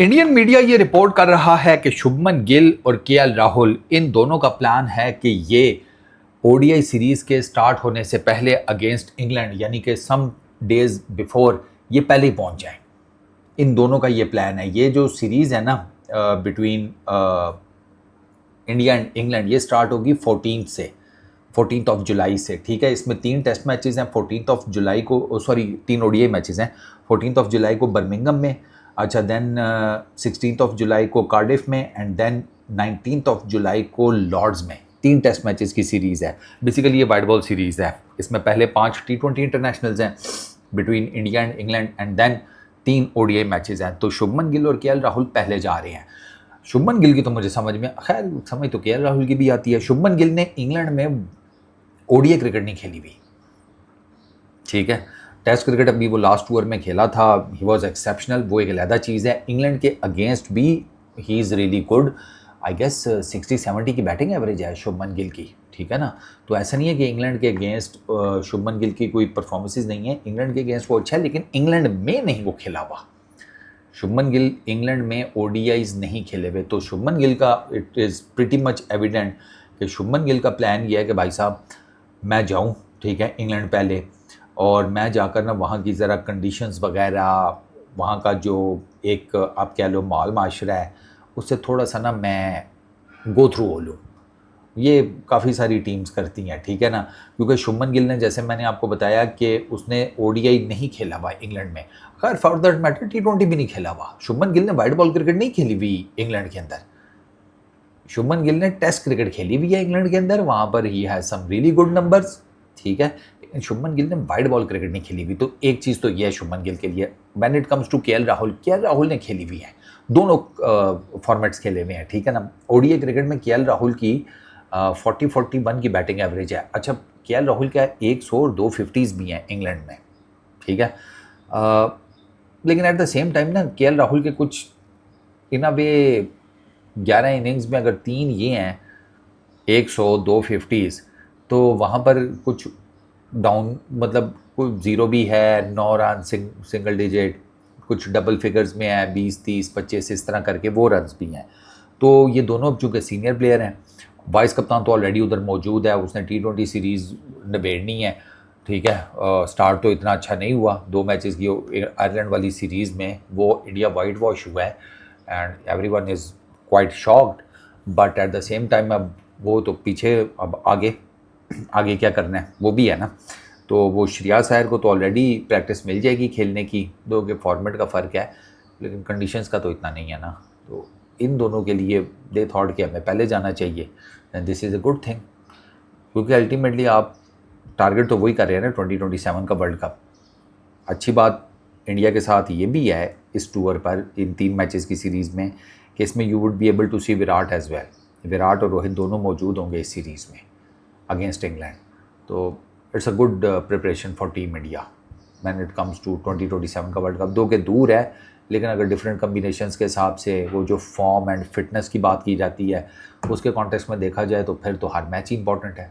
Indian media ये report कर रहा है कि शुभमन गिल और केएल राहुल इन दोनों का प्लान है कि ये ओडीआई सीरीज़ के स्टार्ट होने से पहले अगेंस्ट इंग्लैंड यानी कि सम डेज बिफोर ये पहले ही पहुंच जाएं। इन दोनों का ये प्लान है। ये जो सीरीज़ है ना बिटवीन इंडिया एंड इंग्लैंड, ये स्टार्ट होगी 14 ऑफ जुलाई से। ठीक है, इसमें 3 टेस्ट मैचेस हैं। 14 ऑफ जुलाई को 3 ओडीआई मैचेस हैं। 14 ऑफ जुलाई को बर्मिंघम में, अच्छा देन 16 ऑफ जुलाई को कार्डिफ में, एंड देन 19 ऑफ जुलाई को लॉर्ड्स में। 3 टेस्ट मैचेस की सीरीज़ है। बेसिकली ये वाइट बॉल सीरीज़ है। इसमें पहले 5 T20 इंटरनेशनल्स हैं between India and England, and then 3 ODI matches हैं। तो शुभमन गिल और केएल राहुल पहले जा रहे हैं। शुभमन गिल की तो मुझे समझ में, खैर समझ तो केएल राहुल की भी आती है। शुभमन गिल ने इंग्लैंड में ओडीआई क्रिकेट नहीं खेली हुई, ठीक है। टेस्ट क्रिकेट अभी वो लास्ट टूर में खेला था, ही वॉज एक्सेप्शनल, वो एक अलहदा चीज़ है। इंग्लैंड के अगेंस्ट भी he is really good. I guess 60-70 की बैटिंग एवरेज है शुभमन गिल की, ठीक है ना। तो ऐसा नहीं है कि इंग्लैंड के अगेंस्ट शुभमन गिल की कोई परफॉर्मेंसेज नहीं है। इंग्लैंड के अगेंस्ट वो अच्छा है, लेकिन इंग्लैंड में नहीं वो खेला हुआ। शुभमन गिल इंग्लैंड में ओडीआईज नहीं खेले हुए। तो शुभमन गिल का it is pretty much evident कि शुभमन गिल का प्लान ये है कि भाई साहब मैं जाऊँ, ठीक है, इंग्लैंड पहले, और मैं जाकर ना वहाँ की ज़रा कंडीशंस वगैरह, वहाँ का जो एक आप कह लो माल माशरा है, उससे थोड़ा सा ना मैं गो थ्रू हो लूँ। ये काफ़ी सारी टीम्स करती हैं, ठीक है ना। क्योंकि शुभमन गिल ने, जैसे मैंने आपको बताया कि उसने ओडीआई नहीं खेला हुआ इंग्लैंड में, खैर फॉर दैट मैटर T20 भी नहीं खेला हुआ। शुभमन गिल ने वाइट बॉल क्रिकेट नहीं खेली हुई इंग्लैंड के अंदर। शुभमन गिल ने टेस्ट क्रिकेट खेली हुई है इंग्लैंड के अंदर, वहाँ पर ही has some really good numbers, ठीक है। लेकिन शुभमन गिल ने वाइट बॉल क्रिकेट नहीं खेली हुई। तो एक चीज़ तो ये है शुभमन गिल के लिए। When it comes to KL Rahul ने खेली हुई है, दोनों फॉर्मेट्स खेले हुए हैं, ठीक है ना। ओडीआई क्रिकेट में केएल राहुल की 40-41 की बैटिंग एवरेज है। अच्छा, केएल राहुल का 100 और 250s भी हैं इंग्लैंड में, ठीक है। लेकिन एट द सेम टाइम ना केएल राहुल के कुछ इन अ वे 11 इनिंग्स में अगर 3 ये हैं 100 250s, तो वहाँ पर कुछ डाउन, मतलब कोई ज़ीरो भी है, 9 रन सिंगल डिजिट, कुछ डबल फिगर्स में है, 20 30 25 इस तरह करके वो रन्स भी हैं। तो ये दोनों चूँकि सीनियर प्लेयर हैं, वाइस कप्तान तो ऑलरेडी उधर मौजूद है, उसने T20 सीरीज़ निबेड़नी है, ठीक है। स्टार्ट तो इतना अच्छा नहीं हुआ 2 मैचेस की आयरलैंड वाली सीरीज़ में, वो इंडिया वाइट वॉश हुआ है and everyone is quite shocked. But at the same time अब वो तो पीछे, अब आगे क्या करना है वो भी है ना। तो वो श्रेयस अय्यर को तो ऑलरेडी प्रैक्टिस मिल जाएगी खेलने की, दो के फॉर्मेट का फ़र्क है, लेकिन कंडीशंस का तो इतना नहीं है ना। तो इन दोनों के लिए दे थॉट कि हमें पहले जाना चाहिए, and this is a good thing, क्योंकि अल्टीमेटली आप टारगेट तो वही कर रहे हैं ना, 2027 का वर्ल्ड कप। अच्छी बात इंडिया के साथ ये भी है इस टूर पर, इन 3 मैचेस की सीरीज़ में, कि इसमें you would be able to see Virat as well. Virat और रोहित दोनों मौजूद होंगे इस सीरीज़ में अगेंस्ट इंग्लैंड। तो it's a good preparation for team India when it comes to 2027 का वर्ल्ड कप। दो के दूर है, लेकिन अगर डिफरेंट कम्बिनेशंस के हिसाब से वो जो फॉर्म एंड फिटनेस की बात की जाती है उसके कॉन्टेक्स्ट में देखा जाए तो फिर तो हर मैच ही इंपॉर्टेंट है।